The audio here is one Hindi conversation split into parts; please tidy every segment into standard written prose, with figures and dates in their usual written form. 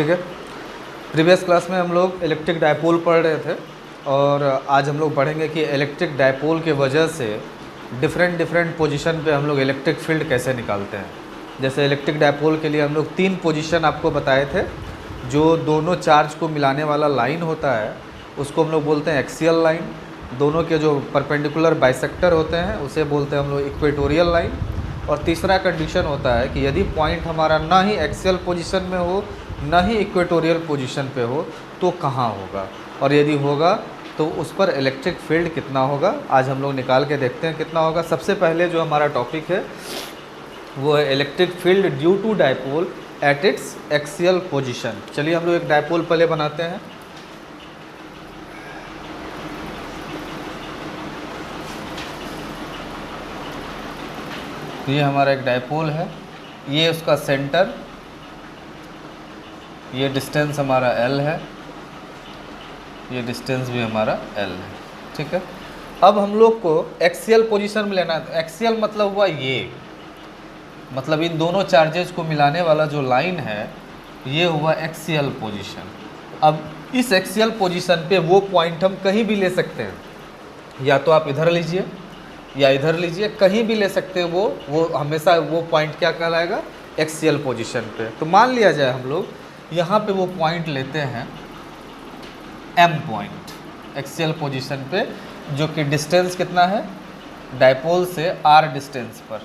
ठीक है। प्रीवियस क्लास में हम लोग इलेक्ट्रिक डायपोल पढ़ रहे थे और आज हम लोग पढ़ेंगे कि इलेक्ट्रिक डायपोल के वजह से डिफरेंट पोजीशन पे हम लोग इलेक्ट्रिक फील्ड कैसे निकालते हैं। जैसे इलेक्ट्रिक डायपोल के लिए हम लोग 3 पोजीशन आपको बताए थे। जो दोनों चार्ज को मिलाने वाला लाइन होता है उसको हम लोग बोलते हैं एक्सियल लाइन। दोनों के जो परपेंडिकुलर बाइसेक्टर होते हैं उसे बोलते हैं हम लोग इक्वेटोरियल लाइन। और तीसरा कंडीशन होता है कि यदि पॉइंट हमारा ना ही एक्सियल पोजीशन में हो ना ही इक्वेटोरियल पोजीशन पे हो तो कहाँ होगा, और यदि होगा तो उस पर इलेक्ट्रिक फील्ड कितना होगा। आज हम लोग निकाल के देखते हैं कितना होगा। सबसे पहले जो हमारा टॉपिक है वो है electric field due to dipole at its axial position. चलिए हम लोग एक डायपोल पहले बनाते हैं। ये हमारा एक डायपोल है, ये उसका सेंटर, ये डिस्टेंस हमारा L है, ये डिस्टेंस भी हमारा L है। ठीक है। अब हम लोग को एक्सियल पोजीशन में लेना है। एक्सियल मतलब हुआ ये, मतलब इन दोनों चार्जेस को मिलाने वाला जो लाइन है ये हुआ एक्सियल पोजीशन। अब इस एक्सियल पोजीशन पे वो पॉइंट हम कहीं भी ले सकते हैं, या तो आप इधर लीजिए या इधर लीजिए, कहीं भी ले सकते हैं। वो हमेशा वो पॉइंट क्या कहलाएगा, एक्सियल पोजीशन पे। तो मान लिया जाए हम लोग यहाँ पे वो पॉइंट लेते हैं M पॉइंट एक्सियल पोजीशन पे, जो कि डिस्टेंस कितना है डायपोल से R डिस्टेंस पर।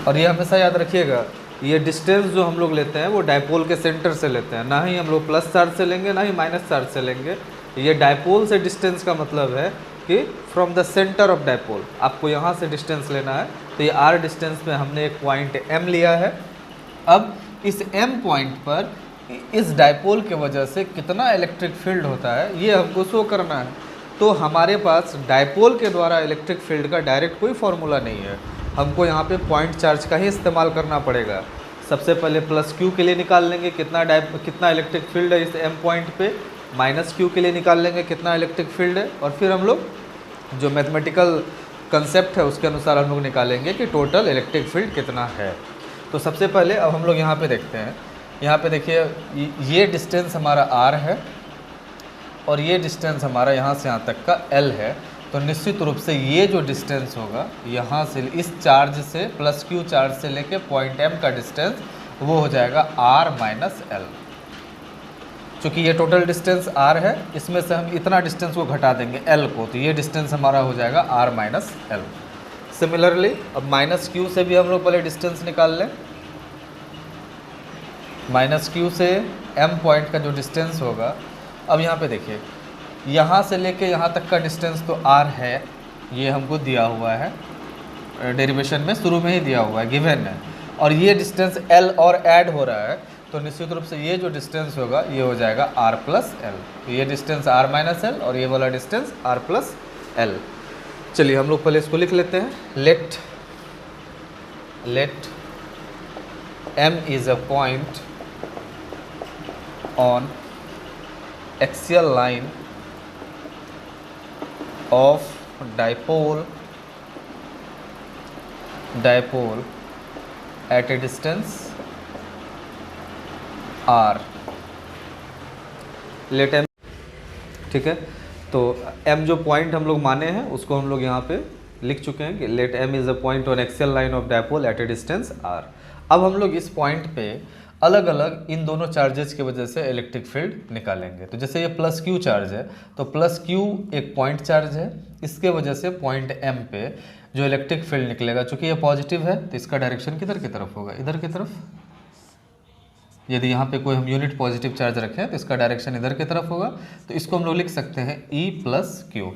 और ये हमेशा याद रखिएगा, ये डिस्टेंस जो हम लोग लेते हैं वो डायपोल के सेंटर से लेते हैं, ना ही हम लोग प्लस चार्ज से लेंगे ना ही माइनस चार्ज से लेंगे। ये डायपोल से डिस्टेंस का मतलब है कि from the centre of dipole आपको यहाँ से डिस्टेंस लेना है। तो ये R डिस्टेंस में हमने एक पॉइंट M लिया है। अब इस M पॉइंट पर इस डायपोल के वजह से कितना इलेक्ट्रिक फील्ड होता है ये हमको शो करना है। तो हमारे पास डायपोल के द्वारा इलेक्ट्रिक फील्ड का डायरेक्ट कोई फॉर्मूला नहीं है, हमको यहाँ पे पॉइंट चार्ज का ही इस्तेमाल करना पड़ेगा। सबसे पहले प्लस Q के लिए निकाल लेंगे कितना इलेक्ट्रिक फील्ड है इस M पॉइंट पे, माइनस Q के लिए निकाल लेंगे कितना इलेक्ट्रिक फील्ड है, और फिर हम लोग जो मैथमेटिकल कंसेप्ट है उसके अनुसार हम लोग निकालेंगे कि टोटल इलेक्ट्रिक फील्ड कितना है। तो सबसे पहले अब हम लोग यहाँ पे देखते हैं। यहाँ पे देखिए ये डिस्टेंस हमारा R है और ये डिस्टेंस हमारा यहाँ से यहाँ तक का L है। तो निश्चित रूप से ये जो डिस्टेंस होगा यहाँ से इस चार्ज से प्लस Q चार्ज से लेके पॉइंट M का डिस्टेंस वो हो जाएगा R माइनस L। चूँकि ये टोटल डिस्टेंस R है, इसमें से हम इतना डिस्टेंस को घटा देंगे L को, तो ये डिस्टेंस हमारा हो जाएगा R माइनस L। सिमिलरली अब माइनस Q से भी हम लोग पहले डिस्टेंस निकाल लें। माइनस Q से M पॉइंट का जो डिस्टेंस होगा, अब यहाँ पे देखिए यहाँ से लेके यहाँ तक का डिस्टेंस तो R है, ये हमको दिया हुआ है डेरिवेशन में, शुरू में ही दिया हुआ है, गिवन है। और ये डिस्टेंस L और ऐड हो रहा है, तो निश्चित रूप से ये जो डिस्टेंस होगा ये हो जाएगा R प्लस L। तो ये डिस्टेंस R माइनस L और ये वाला डिस्टेंस R प्लस L। चलिए हम लोग पहले इसको लिख लेते हैं। Let M is a point on axial line of dipole at a distance R। Let M, ठीक है। तो M जो पॉइंट हम लोग माने हैं उसको हम लोग यहाँ पे लिख चुके हैं कि let M is a point on axial line of dipole at a distance R। अब हम लोग इस पॉइंट पे अलग अलग इन दोनों चार्जेस की वजह से इलेक्ट्रिक फील्ड निकालेंगे। तो जैसे ये प्लस Q चार्ज है, तो प्लस Q एक पॉइंट चार्ज है, इसके वजह से पॉइंट M पे जो इलेक्ट्रिक फील्ड निकलेगा, चूँकि ये पॉजिटिव है तो इसका डायरेक्शन किधर की तरफ होगा, इधर की तरफ। यदि यहाँ पे कोई हम यूनिट पॉजिटिव चार्ज रखें तो इसका डायरेक्शन इधर की तरफ होगा। तो इसको हम लोग लिख सकते हैं E प्लस Q।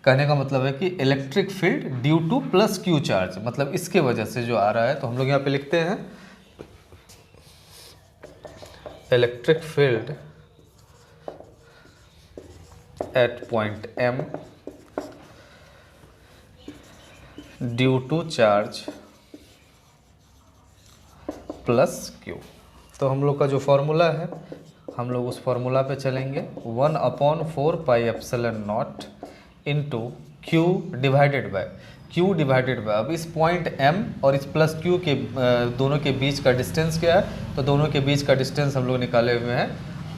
कहने का मतलब है कि electric field due two plus Q charge, मतलब इसके वजह से जो आ रहा है। तो हम लोग यहाँ पे लिखते हैं electric field at point M due to charge plus Q। तो हम लोग का जो फॉर्मूला है हम लोग उस फॉर्मूला पे चलेंगे। 1/4 pi epsilon naught into Q divided bye Q divided bye, अब इस पॉइंट M और इस प्लस Q के दोनों के बीच का डिस्टेंस क्या है, तो दोनों के बीच का डिस्टेंस हम लोग निकाले हुए हैं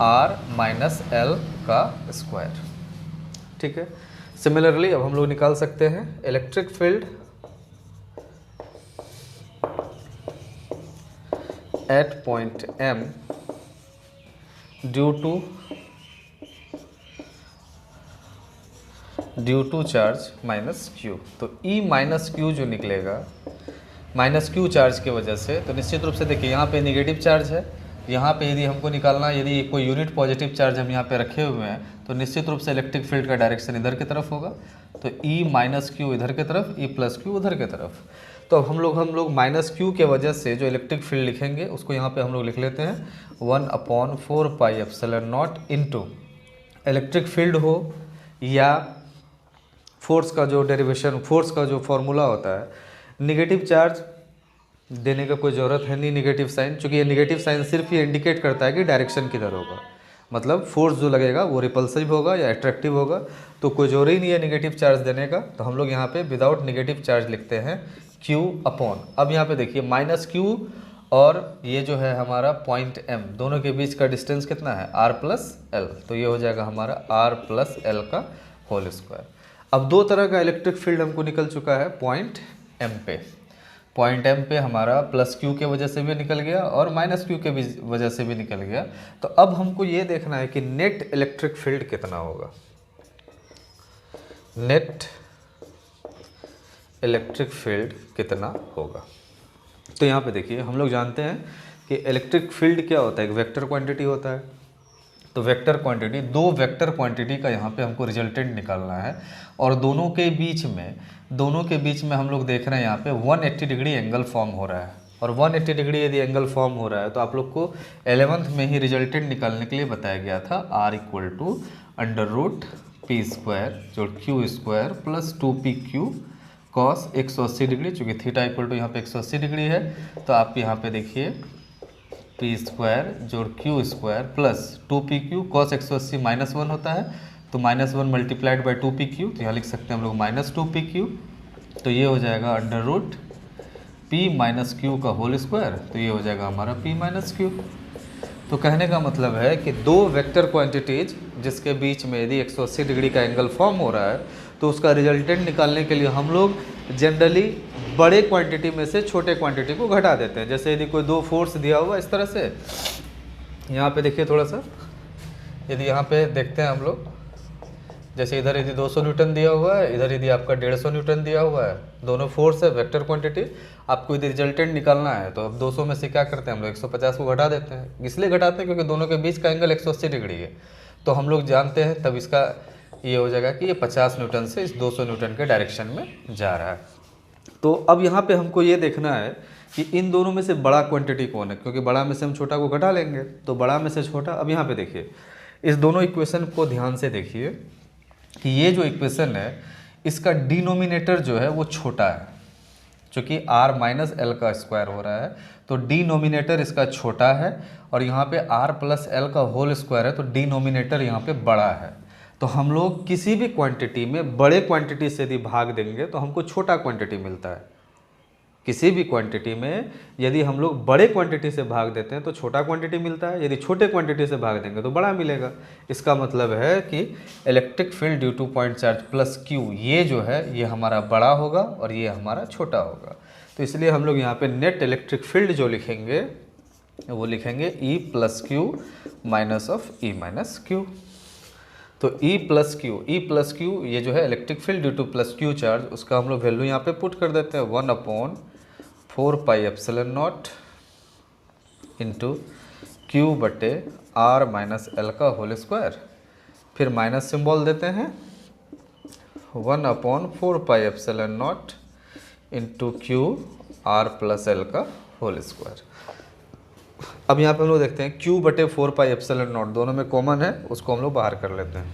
R माइनस L का स्क्वायर। ठीक है, सिमिलरली अब हम लोग निकाल सकते हैं electric field at point M due to charge minus Q। तो E माइनस Q जो निकलेगा माइनस Q चार्ज की वजह से, तो निश्चित रूप से देखिए यहाँ पे नेगेटिव चार्ज है, यहाँ पे यदि हमको निकालना, यदि कोई यूनिट पॉजिटिव चार्ज हम यहाँ पे रखे हुए हैं तो निश्चित रूप से इलेक्ट्रिक फील्ड का डायरेक्शन इधर की तरफ होगा। तो E माइनस Q इधर की तरफ, E प्लस Q उधर की तरफ। तो अब हम लोग माइनस Q के वजह से जो इलेक्ट्रिक फील्ड लिखेंगे उसको यहाँ पे हम लोग लिख लेते हैं 1/4 pi epsilon not into electric field हो या फोर्स का जो डेरिवेशन, फोर्स का जो फॉर्मूला होता है, नेगेटिव चार्ज देने का कोई ज़रूरत है नहीं, नेगेटिव साइन, चूँकि ये नेगेटिव साइन सिर्फ ये इंडिकेट करता है कि डायरेक्शन किधर होगा, मतलब फोर्स जो लगेगा वो रिपल्सिव होगा या अट्रैक्टिव होगा, तो कोई ज़रूरी ही नहीं है नेगेटिव चार्ज देने का। तो हम लोग यहाँ पे विदाउट नेगेटिव चार्ज लिखते हैं Q अपॉन, अब यहाँ पे देखिए माइनस Q और ये जो है हमारा पॉइंट M, दोनों के बीच का डिस्टेंस कितना है R प्लस L, तो ये हो जाएगा हमारा R प्लस L का होल स्क्वायर। अब दो तरह का इलेक्ट्रिक फील्ड हमको निकल चुका है पॉइंट M पे, पॉइंट M पे हमारा प्लस Q के वजह से भी निकल गया और माइनस Q के भी वजह से भी निकल गया। तो अब हमको ये देखना है कि नेट इलेक्ट्रिक फील्ड कितना होगा, नेट इलेक्ट्रिक फील्ड कितना होगा। तो यहाँ पे देखिए हम लोग जानते हैं कि इलेक्ट्रिक फील्ड क्या होता है, एक वेक्टर क्वांटिटी होता है। तो वेक्टर क्वांटिटी, दो वेक्टर क्वांटिटी का यहाँ पे हमको रिजल्टेंट निकालना है और दोनों के बीच में हम लोग देख रहे हैं यहाँ पे 180 डिग्री एंगल फॉर्म हो रहा है। और 180 डिग्री यदि एंगल फॉर्म हो रहा है तो आप लोग को 11th में ही रिजल्टेंट निकालने के लिए बताया गया था R equal to √p square जो Q square plus 2pq cos 180 degree, चूँकि थीटा इक्वल टू यहाँ पे 180 डिग्री है। तो आप यहाँ पे देखिए पी स्क्वायर जोड़ Q square plus 2pq cos 180 minus 1 होता है, तो माइनस 1 मल्टीप्लाइड बाई 2pq, तो यहाँ लिख सकते हैं हम लोग माइनस 2pq। तो ये हो जाएगा √p माइनस q का होल स्क्वायर, तो ये हो जाएगा हमारा p माइनस q। तो कहने का मतलब है कि दो वेक्टर क्वांटिटीज जिसके बीच में यदि 180 डिग्री का एंगल फॉर्म हो रहा है तो उसका रिजल्टेंट निकालने के लिए हम लोग जनरली बड़े क्वांटिटी में से छोटे क्वांटिटी को घटा देते हैं। जैसे यदि कोई दो फोर्स दिया हुआ इस तरह से, यहाँ पे देखिए थोड़ा सा, यदि यहाँ पे देखते हैं हम लोग, जैसे इधर यदि 200 न्यूटन दिया हुआ है, इधर यदि आपका 150 न्यूटन दिया हुआ है, दोनों फोर्स है वेक्टर क्वांटिटी, आपको यदि रिजल्टेंट निकालना है तो अब 200 में से क्या करते हैं हम लोग 150 को घटा देते हैं। इसलिए घटाते हैं क्योंकि दोनों के बीच का एंगल 180 डिग्री है, तो हम लोग जानते हैं, तब इसका ये हो जाएगा कि ये 50 न्यूटन से इस 200 न्यूटन के डायरेक्शन में जा रहा है। तो अब यहाँ पे हमको ये देखना है कि इन दोनों में से बड़ा क्वांटिटी कौन है, क्योंकि बड़ा में से हम छोटा को घटा लेंगे, तो बड़ा में से छोटा। अब यहाँ पे देखिए इस दोनों इक्वेशन को ध्यान से देखिए कि ये जो इक्वेशन है इसका डिनोमिनेटर जो है वो छोटा है, चूँकि R माइनस L का स्क्वायर हो रहा है तो डिनोमिनेटर इसका छोटा है, और यहाँ पे R प्लस L का होल स्क्वायर है तो डिनोमिनेटर यहाँ पे बड़ा है। तो हम लोग किसी भी क्वांटिटी में बड़े क्वांटिटी से यदि भाग देंगे तो हमको छोटा क्वांटिटी मिलता है। किसी भी क्वांटिटी में यदि हम लोग बड़े क्वांटिटी से भाग देते हैं तो छोटा क्वांटिटी मिलता है, यदि छोटे क्वांटिटी से भाग देंगे तो बड़ा मिलेगा। इसका मतलब है कि electric field due two point charge plus Q, ये जो है ये हमारा बड़ा होगा और ये हमारा छोटा होगा। तो इसलिए हम लोग यहाँ पे नेट इलेक्ट्रिक फील्ड जो लिखेंगे वो लिखेंगे E plus Q minus of E minus Q। तो E प्लस Q ये जो है electric field due two plus Q charge, उसका हम लोग वैल्यू यहाँ पे पुट कर देते हैं 1/4 pi epsilon naught into Q बटे R माइनस L का होल स्क्वायर, फिर माइनस सिंबल देते हैं 1/4 pi epsilon naught into Q R plus L का होल स्क्वायर। अब यहाँ पे हम लोग देखते हैं Q बटे 4 पाई एप्सिलॉन नॉट दोनों में कॉमन है, उसको हम लोग बाहर कर लेते हैं।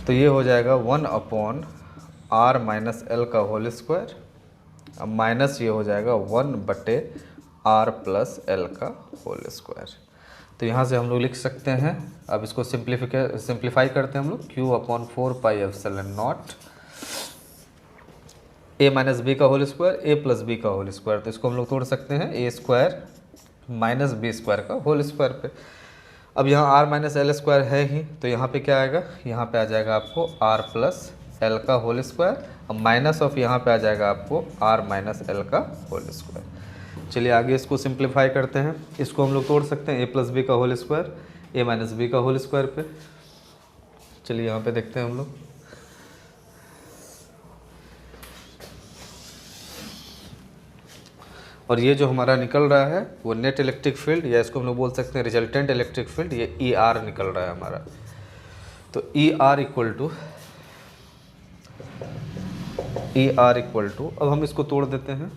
तो ये हो जाएगा 1/R माइनस L का होल स्क्वायर, अब माइनस ये हो जाएगा 1/R प्लस L का होल स्क्वायर। तो यहाँ से हम लोग लिख सकते हैं, अब इसको सिंप्लीफाई करते हैं हम लोग, Q upon 4 pi epsilon naught A minus B का whole square A plus B का होल स्क्वायर। तो इसको हम लोग तोड़ सकते हैं A square minus B square का होल स्क्वायर पे। अब यहाँ आर माइनस एल स्क्वायर है ही, तो यहाँ पे क्या आएगा, यहाँ पे आ जाएगा आपको आर प्लस एल का होल स्क्वायर, अब माइनस ऑफ यहाँ पे आ जाएगा आपको आर माइनस एल का होल स्क्वायर। चलिए आगे इसको सिंप्लीफाई करते हैं, इसको हम लोग तोड़ सकते हैं ए प्लस बी का होल स्क्वायर ए माइनस बी का होल स्क्वायर पे। चलिए यहाँ पे देखते हैं हम लोग, और ये जो हमारा निकल रहा है वो नेट इलेक्ट्रिक फील्ड, या इसको हम लोग बोल सकते हैं रिजल्टेंट इलेक्ट्रिक फील्ड, ये ई आर निकल रहा है हमारा। तो ई आर इक्वल टू अब हम इसको तोड़ देते हैं।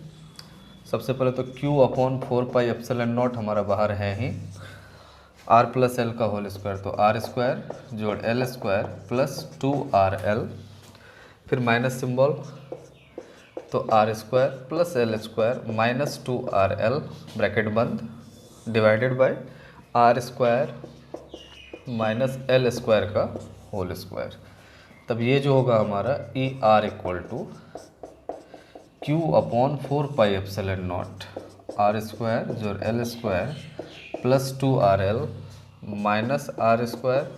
सबसे पहले तो Q upon 4 pi epsilon naught हमारा बाहर है ही, R प्लस एल का होल स्क्वायर, तो आर स्क्वायर जोड़ एल स्क्वायर प्लस 2RL, फिर माइनस सिंबल, तो R square plus L square minus 2RL bracket बंद divided by R square minus L square का होल स्क्वायर। तब ये जो होगा हमारा E R equal to Q upon 4 pi epsilon naught R square जो L square plus 2RL minus R square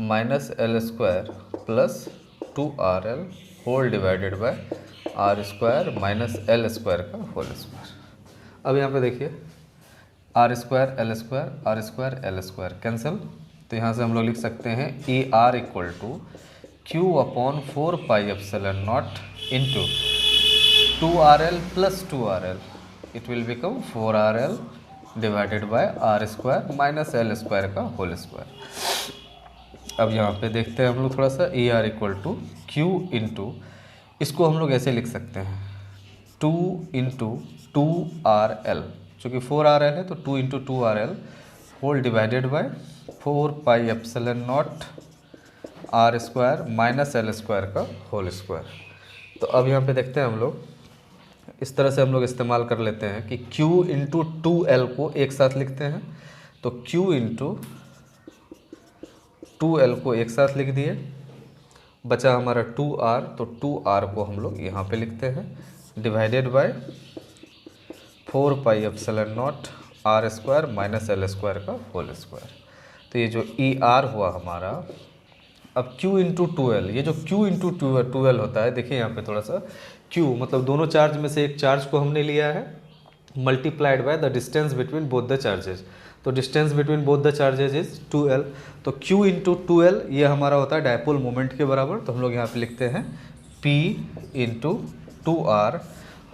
minus L square plus 2RL whole divided by R square minus L square का होल स्क्वायर। अब यहाँ पे देखिए R square L square cancel, तो यहाँ से हम लोग लिख सकते हैं E R equal to Q upon 4 pi epsilon naught into 2RL plus 2RL, it will become 4RL divided by R square minus L square का होल स्क्वायर। अब यहाँ पे देखते हैं हम लोग थोड़ा सा, E R equal to Q into, इसको हम लोग ऐसे लिख सकते हैं 2 इंटू 2RL, चूँकि 4RL है तो 2 into 2RL whole divided by 4 pi epsilon naught R square minus L square का होल स्क्वायर। तो अब यहाँ पे देखते हैं हम लोग, इस तरह से हम लोग इस्तेमाल कर लेते हैं कि Q इंटू 2L को एक साथ लिखते हैं, तो Q इंटू 2L को एक साथ लिख दिए, बचा हमारा 2R, तो 2R को हम लोग यहाँ पे लिखते हैं divided by 4 pi epsilon naught R square minus L square का होल स्क्वायर। तो ये जो ई आर हुआ हमारा, अब Q इंटू 2L, ये जो Q इंटू 2L होता है, देखिए यहाँ पे थोड़ा सा Q मतलब दोनों चार्ज में से एक चार्ज को हमने लिया है multiplied by the distance between both the charges, तो distance between both the charges is 2L, तो Q इंटू 2L ये हमारा होता है डायपोल मोमेंट के बराबर। तो हम लोग यहाँ पे लिखते हैं P into 2R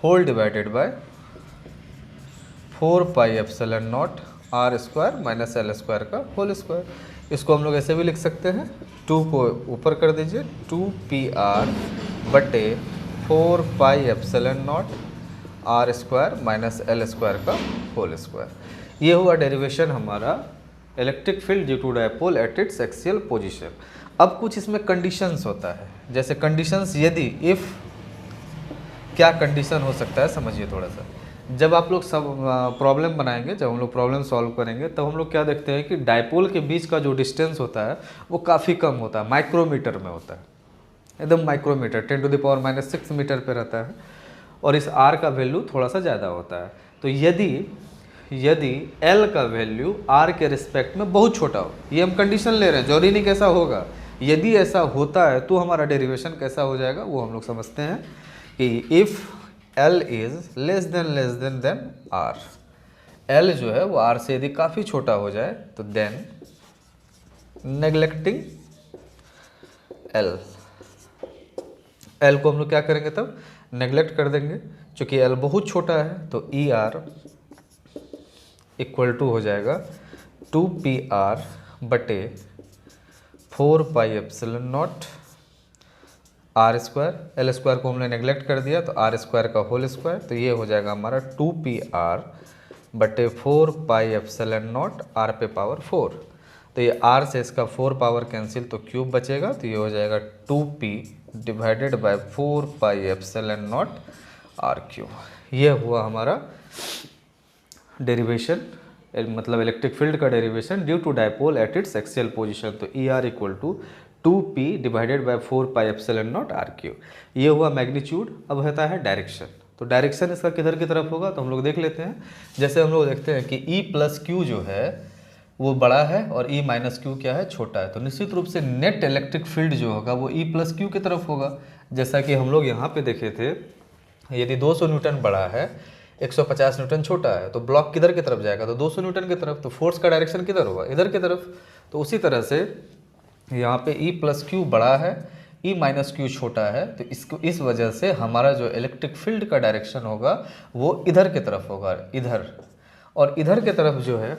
whole divided by 4 pi epsilon naught R square minus L square का होल स्क्वायर। इसको हम लोग ऐसे भी लिख सकते हैं, 2 को ऊपर कर दीजिए, 2PR बटे 4 pi epsilon naught R square minus L square का होल स्क्वायर। ये हुआ डेरिवेशन हमारा electric field due to dipole at its axial position. अब कुछ इसमें कंडीशंस होता है, जैसे कंडीशंस यदि इफ़, क्या कंडीशन हो सकता है समझिए थोड़ा सा। जब आप लोग सब प्रॉब्लम बनाएंगे, जब हम लोग प्रॉब्लम सॉल्व करेंगे, तब हम लोग क्या देखते हैं कि डायपोल के बीच का जो डिस्टेंस होता है वो काफ़ी कम होता है, माइक्रोमीटर में होता है, एकदम माइक्रोमीटर 10⁻⁻⁶ मीटर पे रहता है, और इस R का वैल्यू थोड़ा सा ज़्यादा होता है। तो यदि L का वैल्यू R के रिस्पेक्ट में बहुत छोटा हो, ये हम कंडीशन ले रहे हैं, जरूरी नहीं कैसा होगा, यदि ऐसा होता है तो हमारा डेरिवेशन कैसा हो जाएगा वो हम लोग समझते हैं कि if L is less than R, L जो है वो R से यदि काफ़ी छोटा हो जाए तो देन नेग्लेक्टिंग L को हम लोग क्या करेंगे, तब नेग्लेक्ट कर देंगे, चूँकि L बहुत छोटा है, तो ई आर इक्वल टू हो जाएगा 2PR बटे 4 pi epsilon naught R square, L square को हमने नेग्लेक्ट कर दिया, तो आर स्क्वायर का होल स्क्वायर, तो ये हो जाएगा हमारा 2PR बटे 4 पाई एप्सिलॉन नॉट आर पे पावर 4, तो ये आर से इसका 4 पावर कैंसिल, तो क्यूब बचेगा, तो ये हो जाएगा 2P divided by 4 pi epsilon naught R cube. ये हुआ हमारा डेरिवेशन मतलब इलेक्ट्रिक फील्ड का derivation due to dipole at its axial position. तो E R equal to 2p divided by 4 pi epsilon naught R cube. ये हुआ मैग्नीट्यूड। अब होता है डायरेक्शन। तो डायरेक्शन इसका किधर की तरफ होगा, तो हम लोग देख लेते हैं। जैसे हम लोग देखते हैं कि ई प्लस क्यू जो है वो बड़ा है और ई माइनस क्यू क्या है, छोटा है। तो निश्चित रूप से नेट इलेक्ट्रिक फील्ड जो होगा वो ई प्लस क्यू की तरफ होगा। जैसा कि हम लोग यहाँ पे देखे थे, यदि 200 न्यूटन बड़ा है, 150 न्यूटन छोटा है, तो ब्लॉक किधर की तरफ जाएगा, तो 200 न्यूटन की तरफ। तो फोर्स का डायरेक्शन किधर होगा, इधर की तरफ। तो उसी तरह से यहाँ पे ई प्लस क्यू बड़ा है, ई माइनस क्यू छोटा है, तो इसको इस वजह से हमारा जो इलेक्ट्रिक फील्ड का डायरेक्शन होगा वो इधर की तरफ होगा, इधर। और इधर की तरफ जो है,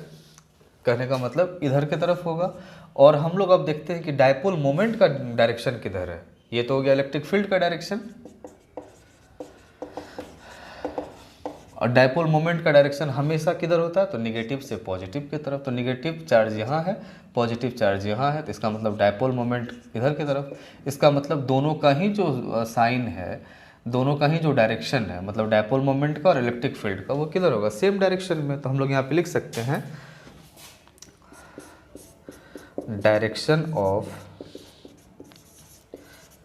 कहने का मतलब इधर की तरफ होगा। और हम लोग अब देखते हैं कि डायपोल मोमेंट का डायरेक्शन किधर है। ये तो हो गया इलेक्ट्रिक फील्ड का डायरेक्शन। और डायपोल मोमेंट का डायरेक्शन हमेशा किधर होता है, तो निगेटिव से पॉजिटिव की तरफ। तो निगेटिव चार्ज यहाँ है, पॉजिटिव चार्ज यहाँ है, तो इसका मतलब डायपोल मोमेंट इधर की तरफ। इसका मतलब दोनों का ही जो साइन है, दोनों का ही जो डायरेक्शन है, मतलब डायपोल मोमेंट का और इलेक्ट्रिक फील्ड का, वो किधर होगा, सेम डायरेक्शन में। तो हम लोग यहाँ पे लिख सकते हैं direction of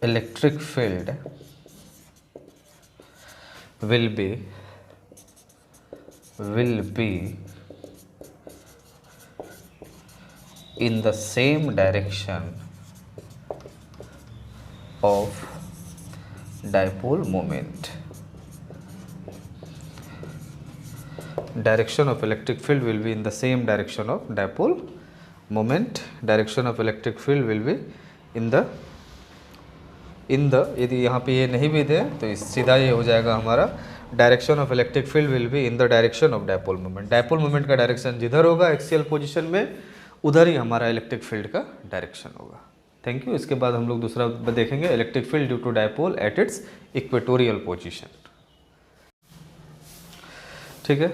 electric field will be in the same direction of dipole moment. Direction of electric field will be in the same direction of dipole moment. Direction of electric field will be in the यदि यहाँ पे ये नहीं भी दे तो सीधा ये हो जाएगा हमारा direction of electric field will be in the direction of dipole moment. Dipole moment का डायरेक्शन जिधर होगा एक्सियल पोजीशन में, उधर ही हमारा इलेक्ट्रिक फील्ड का डायरेक्शन होगा। Thank you. इसके बाद हम लोग दूसरा देखेंगे, electric field due to dipole at its equatorial position. ठीक है,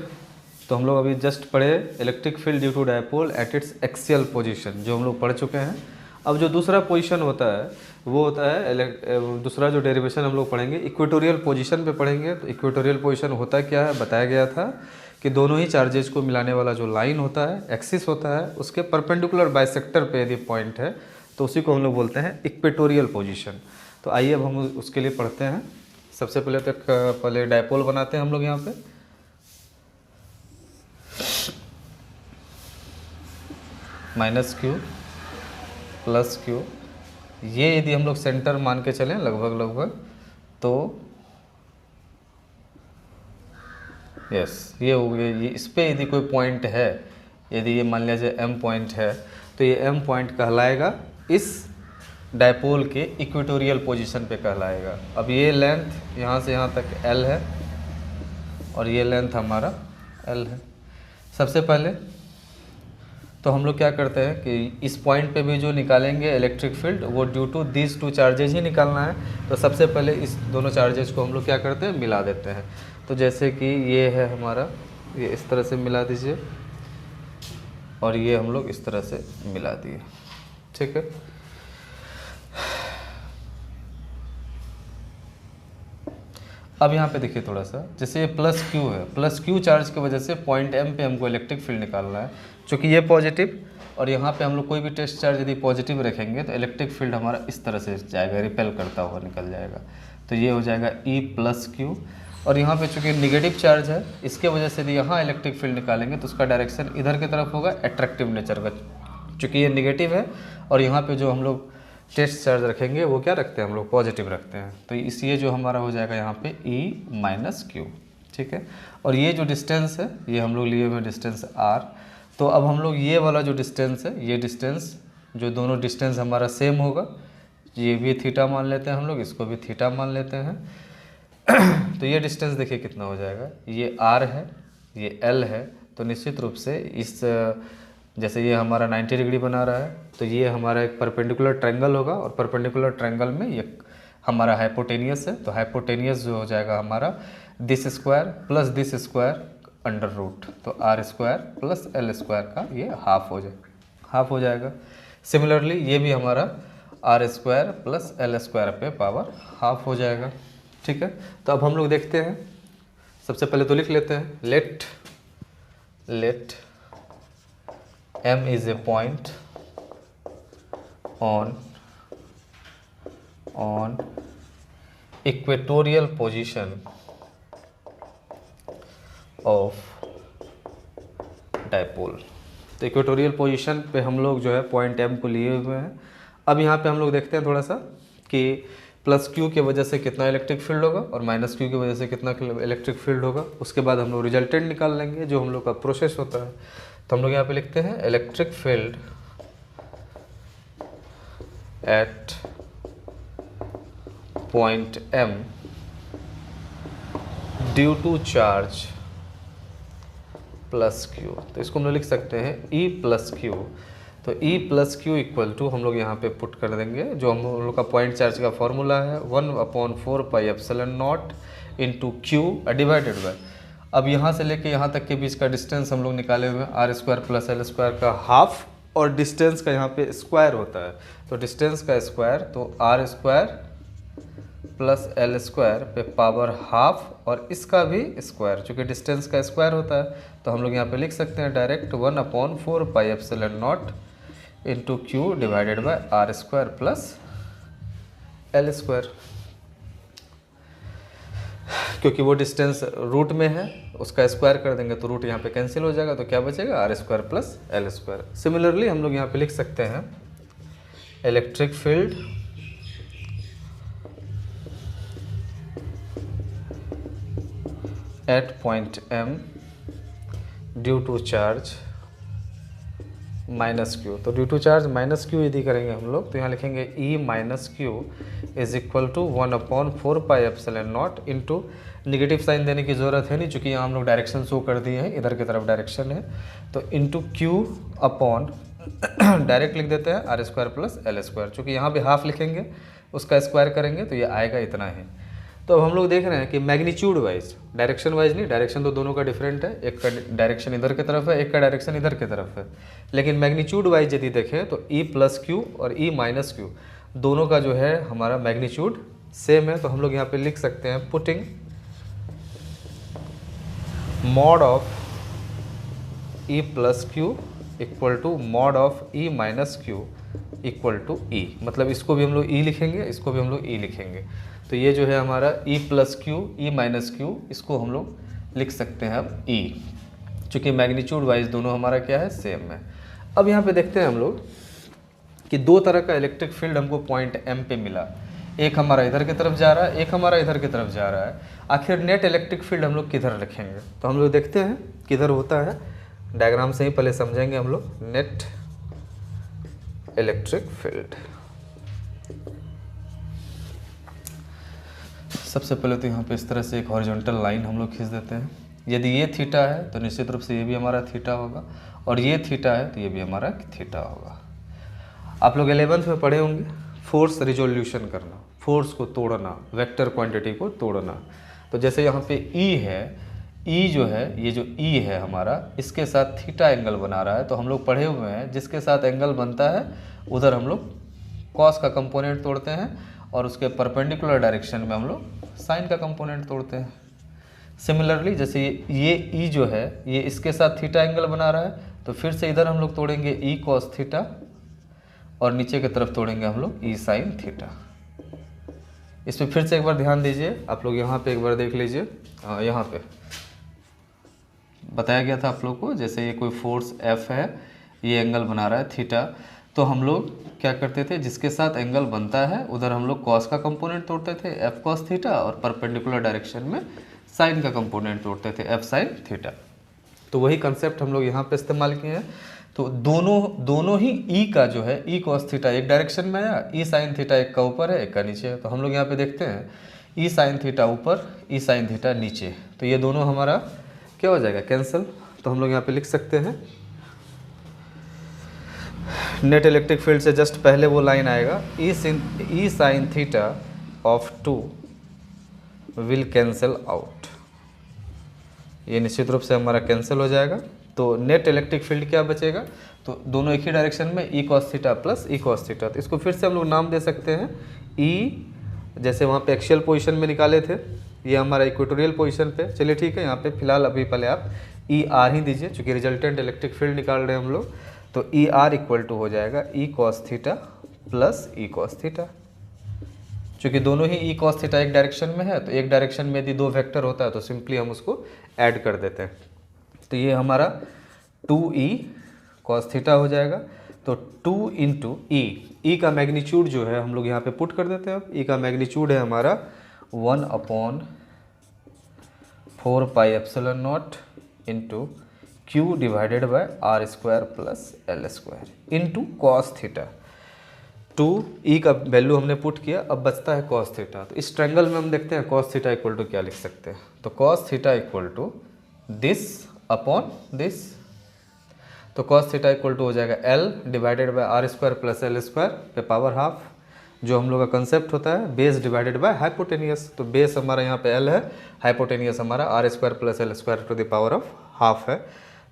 तो हम लोग अभी जस्ट पढ़े electric field due to dipole at its axial position, जो हम लोग पढ़ चुके हैं। अब जो दूसरा पोजीशन होता है वो होता है दूसरा जो डेरिवेशन हम लोग पढ़ेंगे इक्वेटोरियल पोजीशन पे पढ़ेंगे। तो इक्वेटोरियल पोजीशन होता क्या है, बताया गया था कि दोनों ही चार्जेस को मिलाने वाला जो लाइन होता है, एक्सिस होता है, उसके परपेंडिकुलर बाइसेक्टर पे यदि पॉइंट है तो उसी को हम लोग बोलते हैं इक्वेटोरियल पोजीशन। तो आइए अब हम उसके लिए पढ़ते हैं। सबसे पहले डायपोल बनाते हैं हम लोग यहाँ पे। माइनस क्यू प्लस क्यू, ये यदि हम लोग सेंटर मान के चलें लगभग तो यस ये हो गया। ये इस पर यदि कोई पॉइंट है, यदि ये मान लीजिए एम पॉइंट है, तो ये एम पॉइंट कहलाएगा इस डायपोल के इक्वेटोरियल पोजीशन पे कहलाएगा। अब ये लेंथ यहाँ से यहाँ तक एल है और ये लेंथ हमारा एल है। सबसे पहले तो हम लोग क्या करते हैं कि इस पॉइंट पे भी जो निकालेंगे इलेक्ट्रिक फील्ड, वो due to this two charges ही निकालना है। तो सबसे पहले इस दोनों चार्जेज को हम लोग क्या करते हैं, मिला देते हैं। तो जैसे कि ये है हमारा, ये इस तरह से मिला दीजिए और ये हम लोग इस तरह से मिला दिए। ठीक है, अब यहाँ पे देखिए थोड़ा सा, जैसे ये प्लस क्यू है, प्लस क्यू चार्ज की वजह से पॉइंट एम पे हमको इलेक्ट्रिक फील्ड निकालना है। चूँकि ये पॉजिटिव और यहाँ पे हम लोग कोई भी टेस्ट चार्ज यदि पॉजिटिव रखेंगे तो इलेक्ट्रिक फील्ड हमारा इस तरह से जाएगा, रिपेल करता हुआ निकल जाएगा। तो ये हो जाएगा ई प्लस क्यू। और यहाँ पे चूँकि निगेटिव चार्ज है, इसके वजह से यदि यहाँ इलेक्ट्रिक फील्ड निकालेंगे तो उसका डायरेक्शन इधर की तरफ होगा, अट्रैक्टिव नेचर का। चूँकि ये निगेटिव है और यहाँ पे जो हम लोग टेस्ट चार्ज रखेंगे वो क्या रखते हैं हम लोग, पॉजिटिव रखते हैं। तो इसलिए जो हमारा हो जाएगा यहाँ पे ई माइनस क्यू। ठीक है, और ये जो डिस्टेंस है ये हम लोग लिए हुए डिस्टेंस आर। तो अब हम लोग ये वाला जो डिस्टेंस है, ये डिस्टेंस जो दोनों डिस्टेंस हमारा सेम होगा, ये भी थीटा मान लेते हैं हम लोग, इसको भी थीटा मान लेते हैं। तो ये डिस्टेंस देखिए कितना हो जाएगा, ये आर है, ये एल है। तो निश्चित रूप से इस जैसे ये हमारा 90 डिग्री बना रहा है, तो ये हमारा एक परपेंडिकुलर ट्रायंगल होगा और परपेंडिकुलर ट्रायंगल में ये हमारा हाइपोटेनियस है। तो हाइपोटेनियस जो हो जाएगा हमारा this square plus this square under root, तो R square plus L square का ये हाफ हो जाएगा। सिमिलरली ये भी हमारा R square plus L square पे पावर हाफ हो जाएगा। ठीक है, तो अब हम लोग देखते हैं। सबसे पहले तो लिख लेते हैं let M is a point on equatorial position of dipole. तो इक्वेटोरियल पोजीशन पे हम लोग जो है पॉइंट M को लिए हुए हैं। अब यहाँ पे हम लोग देखते हैं थोड़ा सा कि प्लस Q की वजह से कितना इलेक्ट्रिक फील्ड होगा और माइनस Q की वजह से कितना इलेक्ट्रिक फील्ड होगा। उसके बाद हम लोग रिजल्टेंट निकाल लेंगे जो हम लोग का प्रोसेस होता है। तो हम लोग यहाँ पे लिखते हैं electric field at point M due to charge plus Q। तो इसको हम लोग लिख सकते हैं E प्लस Q। तो E plus Q equal to हम लोग यहाँ पे पुट कर देंगे जो हम लोग का पॉइंट चार्ज का फॉर्मूला है 1/4πε0 इंटू Q डिवाइडेड बाय। अब यहाँ से लेके यहाँ तक के बीच का डिस्टेंस हम लोग निकाले हुए हैं r² + l² का हाफ, और डिस्टेंस का यहाँ पे स्क्वायर होता है। तो डिस्टेंस का स्क्वायर तो r² + l² पे पावर हाफ और इसका भी स्क्वायर, चूँकि डिस्टेंस का स्क्वायर होता है तो हम लोग यहाँ पे लिख सकते हैं direct 1/4πε0 into Q divided by r² + l²। क्योंकि वो डिस्टेंस रूट में है उसका स्क्वायर कर देंगे तो रूट यहाँ पे कैंसिल हो जाएगा, तो क्या बचेगा r² + l²। सिमिलरली हम लोग यहाँ पे लिख सकते हैं electric field at point M due to charge minus Q। तो due to charge minus Q यदि करेंगे हम लोग तो यहाँ लिखेंगे E minus Q is equal to 1/4πε0 into, negative sign देने की ज़रूरत है नहीं चूँकि यहाँ हम लोग डायरेक्शन शो कर दिए हैं, इधर की तरफ डायरेक्शन है, तो इंटू Q अपॉन डायरेक्ट लिख देते हैं r² + l²। चूँकि यहाँ पे हाफ लिखेंगे उसका स्क्वायर करेंगे तो ये आएगा इतना ही। तो अब हम लोग देख रहे हैं कि मैग्नीट्यूड वाइज, डायरेक्शन वाइज नहीं, डायरेक्शन तो दोनों का डिफरेंट है, एक का डायरेक्शन इधर की तरफ है, एक का डायरेक्शन इधर की तरफ है, लेकिन मैग्नीट्यूड वाइज यदि देखें तो E प्लस Q और E माइनस Q दोनों का जो है हमारा मैग्नीट्यूड सेम है। तो हम लोग यहाँ पे लिख सकते हैं putting mod of E plus Q equal to mod of E minus Q equal to E। मतलब इसको भी हम लोग E लिखेंगे, इसको भी हम लोग E लिखेंगे। तो ये जो है हमारा E plus Q, E minus Q, इसको हम लोग लिख सकते हैं अब E, चूँकि मैग्नीट्यूड वाइज दोनों हमारा क्या है सेम है। अब यहाँ पे देखते हैं हम लोग कि दो तरह का इलेक्ट्रिक फील्ड हमको पॉइंट M पे मिला, एक हमारा इधर की तरफ जा रहा है, एक हमारा इधर की तरफ जा रहा है। आखिर नेट इलेक्ट्रिक फील्ड हम लोग किधर रखेंगे, तो हम लोग देखते हैं किधर होता है, डायग्राम से ही पहले समझेंगे हम लोग। नेट इलेक्ट्रिक फील्ड, सबसे पहले तो यहाँ पे इस तरह से एक हॉरिजॉन्टल लाइन हम लोग खींच देते हैं। यदि ये थीटा है तो निश्चित रूप से ये भी हमारा थीटा होगा, और ये थीटा है तो ये भी हमारा थीटा होगा। आप लोग 11th में पढ़े होंगे फोर्स रिजोल्यूशन करना, फोर्स को तोड़ना, वेक्टर क्वांटिटी को तोड़ना। तो जैसे यहाँ पे E है, E जो है, ये जो E है हमारा, इसके साथ थीटा एंगल बना रहा है। तो हम लोग पढ़े हुए हैं जिसके साथ एंगल बनता है उधर हम लोग कॉस का कंपोनेंट तोड़ते हैं, और उसके परपेंडिकुलर डायरेक्शन में हम लोग साइन का कंपोनेंट तोड़ते हैं। सिमिलरली जैसे ये E जो है ये इसके साथ थीटा एंगल बना रहा है, तो फिर से इधर हम लोग तोड़ेंगे E कॉस थीटा, और नीचे की तरफ तोड़ेंगे हम लोग E साइन थीटा। इस पर फिर से एक बार ध्यान दीजिए, आप लोग यहाँ पे एक बार देख लीजिए। यहाँ पे बताया गया था आप लोग को, जैसे ये कोई फोर्स F है, ये एंगल बना रहा है थीटा, तो हम लोग क्या करते थे, जिसके साथ एंगल बनता है उधर हम लोग कॉस का कंपोनेंट तोड़ते थे F कॉस थीटा, और परपेंडिकुलर डायरेक्शन में साइन का कंपोनेंट तोड़ते थे F साइन थीटा। तो वही कंसेप्ट हम लोग यहाँ पे इस्तेमाल किए हैं। तो दोनों ही E का जो है E कॉस थीटा एक डायरेक्शन में आया, E साइन थीटा एक का ऊपर है एक का नीचे है। तो हम लोग यहाँ पे देखते हैं E साइन थीटा ऊपर, E साइन थीटा नीचे, तो ये दोनों हमारा क्या हो जाएगा, कैंसिल। तो हम लोग यहाँ पे लिख सकते हैं नेट इलेक्ट्रिक फील्ड से जस्ट पहले वो लाइन आएगा, E sine theta of 2 will cancel out, ये निश्चित रूप से हमारा कैंसिल हो जाएगा। तो नेट इलेक्ट्रिक फील्ड क्या बचेगा, तो दोनों एक ही डायरेक्शन में E cos theta plus E cos theta. तो इसको फिर से हम लोग नाम दे सकते हैं E, जैसे वहाँ पे एक्सियल पोजीशन में निकाले थे, ये हमारा इक्वेटोरियल पोजीशन पे। चलिए ठीक है, यहाँ पे फिलहाल अभी पहले आप ER ही दीजिए, चूँकि रिजल्टेंट इलेक्ट्रिक फील्ड निकाल रहे हैं हम लोग। तो ई आर इक्वल टू हो जाएगा E cos theta plus E cos theta. चूँकि दोनों ही ई कॉस थीटा एक डायरेक्शन में है, तो एक डायरेक्शन में यदि दो वेक्टर होता है तो सिंपली हम उसको ऐड कर देते हैं। तो ये हमारा 2e कॉस थीटा हो जाएगा। तो 2 इंटू ई का मैग्नीट्यूड जो है हम लोग यहाँ पे पुट कर देते हैं। अब ई का मैग्नीट्यूड है हमारा 1/4 pi epsilon naught into Q divided by R square plus L square into cos theta. 2e का वैल्यू हमने पुट किया, अब बचता है कॉस थीटा। तो इस ट्रायंगल में हम देखते हैं कॉस थीटा इक्वल टू क्या लिख सकते हैं। तो cos theta equal to this upon this. तो कॉस थीटा इक्वल टू हो जाएगा L divided by R square plus L square पे पावर हाफ। जो हम लोग का कंसेप्ट होता है बेस डिवाइडेड बाय हाइपोटेनियस। तो बेस हमारा यहाँ पे L है, हाइपोटेनियस हमारा R square plus L square to the power of half है।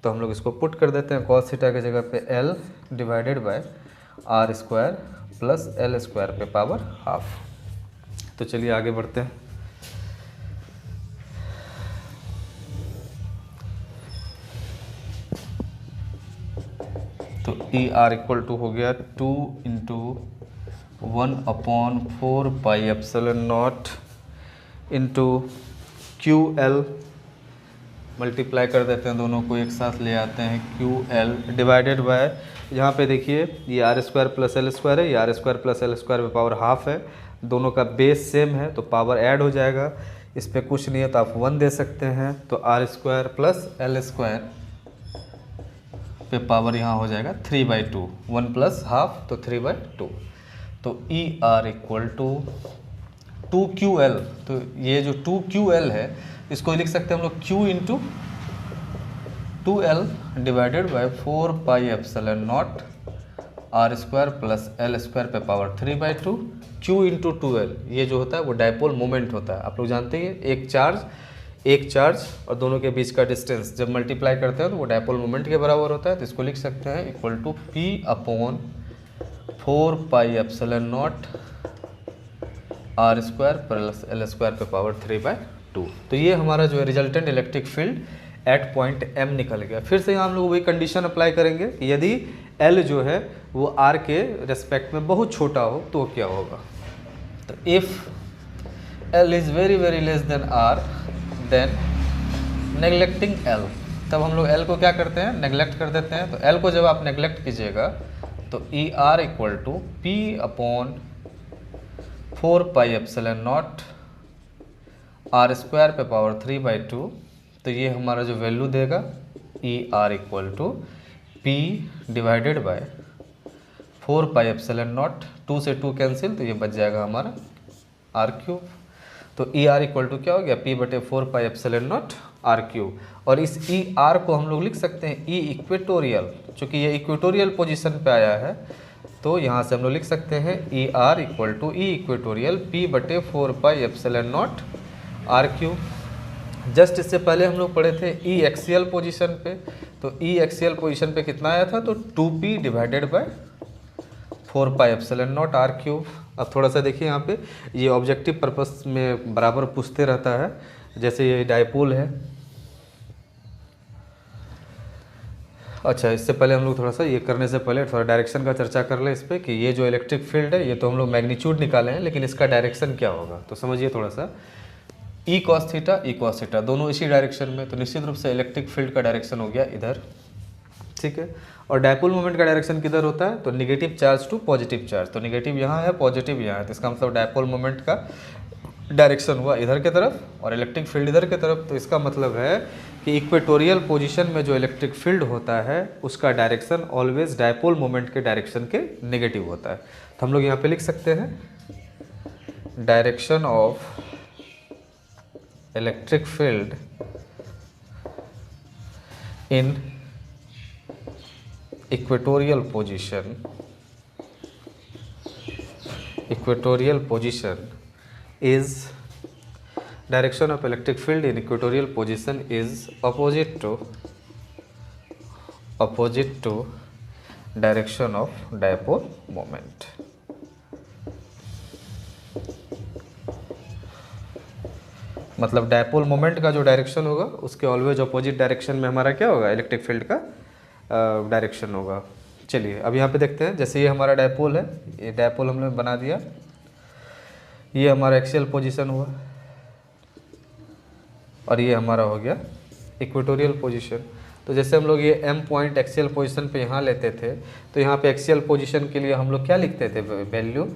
तो हम लोग इसको पुट कर देते हैं। कॉस थीटा की जगह पे L divided by R square plus L square पे पावर हाफ। तो चलिए आगे बढ़ते हैं। तो ई आर इक्वल टू हो गया 2 into 1/4 pi epsilon naught into Q L. Multiply कर देते हैं, दोनों को एक साथ ले आते हैं। क्यू एल डिवाइडेड बाय, यहाँ पे देखिए ये R square plus L square है, ये R square plus L square पे पावर हाफ है। दोनों का बेस सेम है तो पावर ऐड हो जाएगा। इस पर कुछ नहीं है तो आप 1 दे सकते हैं। तो R square plus L square पे पावर यहाँ हो जाएगा 3/2। 1 प्लस हाफ तो 3/2। तो E R equal to 2QL। तो ये जो 2QL है इसको लिख सकते हैं हम लोग Q into 2L divided by 4 pi epsilon naught R square plus L square पे पावर 3/2। Q इंटू 2L ये जो होता है वो डायपोल मोमेंट होता है। आप लोग जानते हैं एक चार्ज और दोनों के बीच का डिस्टेंस जब मल्टीप्लाई करते हैं तो वो डायपोल मोमेंट के बराबर होता है। तो इसको लिख सकते हैं equal to P upon 4 pi epsilon naught R square plus L square पे पावर 3/2। तो ये हमारा जो है resultant electric field at point M निकल गया। फिर से यहाँ हम लोग वही कंडीशन अप्लाई करेंगे कि यदि L जो है वो R के रेस्पेक्ट में बहुत छोटा हो तो क्या होगा। तो if L is very very less than R then neglecting L, तब हम लोग L को क्या करते हैं, नेग्लेक्ट कर देते हैं। तो L को जब आप नेग्लेक्ट कीजिएगा तो E R equal to P upon 4 pi epsilon naught R square पे पावर 3/2। तो ये हमारा जो वैल्यू देगा E R equal to P divided by 4 pi epsilon naught, 2 से 2 कैंसिल तो ये बच जाएगा हमारा आर क्यूब। तो ई आर इक्वल टू क्या हो गया P/4 pi epsilon naught R cube. और इस ई आर को हम लोग लिख सकते हैं ई इक्वेटोरियल, चूँकि ये इक्वेटोरियल पोजीशन पे आया है तो यहाँ से हम लोग लिख सकते हैं E R equal to E equatorial P/4 pi epsilon naught R cube. Just इससे पहले हम लोग पढ़े थे ई एक्सियल पोजीशन पे। तो ई एक्सियल पोजीशन पे कितना आया था, तो 2P divided by 4 pi epsilon naught R cube. अब थोड़ा सा देखिए यहाँ पे ये ऑब्जेक्टिव पर्पस में बराबर पूछते रहता है। जैसे ये डायपोल है, अच्छा इससे पहले हम लोग थोड़ा सा ये करने से पहले थोड़ा डायरेक्शन का चर्चा कर लें इस पर कि ये जो इलेक्ट्रिक फील्ड है ये तो हम लोग मैग्नीट्यूड निकाले हैं, लेकिन इसका डायरेक्शन क्या होगा। तो समझिए थोड़ा सा, ई कॉस थीटा दोनों इसी डायरेक्शन में, तो निश्चित रूप से इलेक्ट्रिक फील्ड का डायरेक्शन हो गया इधर, ठीक है। और डायपोल मोमेंट का डायरेक्शन किधर होता है, तो negative charge to positive charge. तो निगेटिव यहाँ है, पॉजिटिव यहाँ है, तो इसका मतलब डायपोल मोमेंट का डायरेक्शन हुआ इधर के तरफ और इलेक्ट्रिक फील्ड इधर के तरफ। तो इसका मतलब है कि इक्वेटोरियल पोजीशन में जो इलेक्ट्रिक फील्ड होता है उसका डायरेक्शन ऑलवेज डायपोल मोमेंट के डायरेक्शन के नेगेटिव होता है। तो हम लोग यहाँ पे लिख सकते हैं direction of electric field in equatorial position is direction of electric field in equatorial position is opposite to direction of dipole moment। मतलब डायपोल मोमेंट का जो डायरेक्शन होगा उसके ऑलवेज अपोजिट डायरेक्शन में हमारा क्या होगा, इलेक्ट्रिक फील्ड का डायरेक्शन होगा। चलिए अब यहाँ पे देखते हैं, जैसे ये हमारा डायपोल है, ये डायपोल हमने बना दिया, ये हमारा एक्सियल पोजीशन हुआ और ये हमारा हो गया इक्वेटोरियल पोजीशन। तो जैसे हम लोग ये एम पॉइंट एक्सियल पोजीशन पे यहाँ लेते थे, तो यहाँ पे एक्सियल पोजीशन के लिए हम लोग क्या लिखते थे, वैल्यू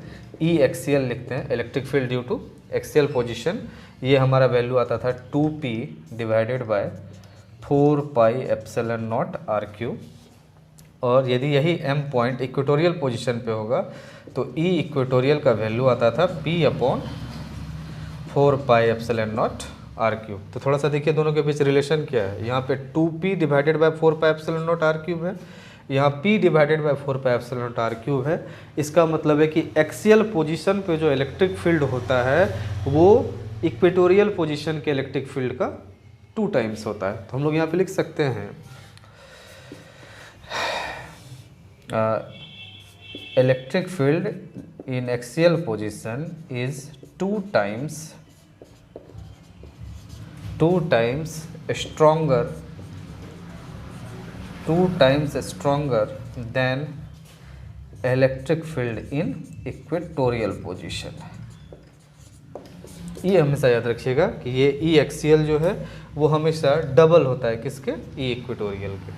ई एक्सियल लिखते हैं, electric field due to axial position. ये हमारा वैल्यू आता था 2p divided by 4 pi epsilon naught R cube. और यदि यही एम पॉइंट इक्वेटोरियल पोजीशन पे होगा तो ई इक्वेटोरियल का वैल्यू आता था p upon 4 pi epsilon naught R cube. तो थोड़ा सा देखिए दोनों के बीच रिलेशन क्या है। यहाँ पे 2p divided by 4 pi epsilon naught R cube है, यहाँ p divided by 4 pi epsilon naught R cube है। इसका मतलब है कि एक्सियल पोजीशन पे जो इलेक्ट्रिक फील्ड होता है वो इक्वेटोरियल पोजीशन के इलेक्ट्रिक फील्ड का 2 टाइम्स होता है। तो हम लोग यहाँ पे लिख सकते हैं electric field in axial position is 2 times stronger than electric field in equatorial position। ये हमेशा याद रखिएगा कि ये ई एक्सियल जो है वो हमेशा डबल होता है किसके, ई इक्वेटोरियल के।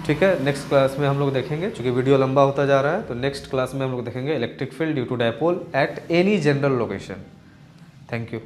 ठीक है, नेक्स्ट क्लास में हम लोग देखेंगे, चूँकि वीडियो लंबा होता जा रहा है, तो नेक्स्ट क्लास में हम लोग देखेंगे electric field due to dipole at any general location. Thank you.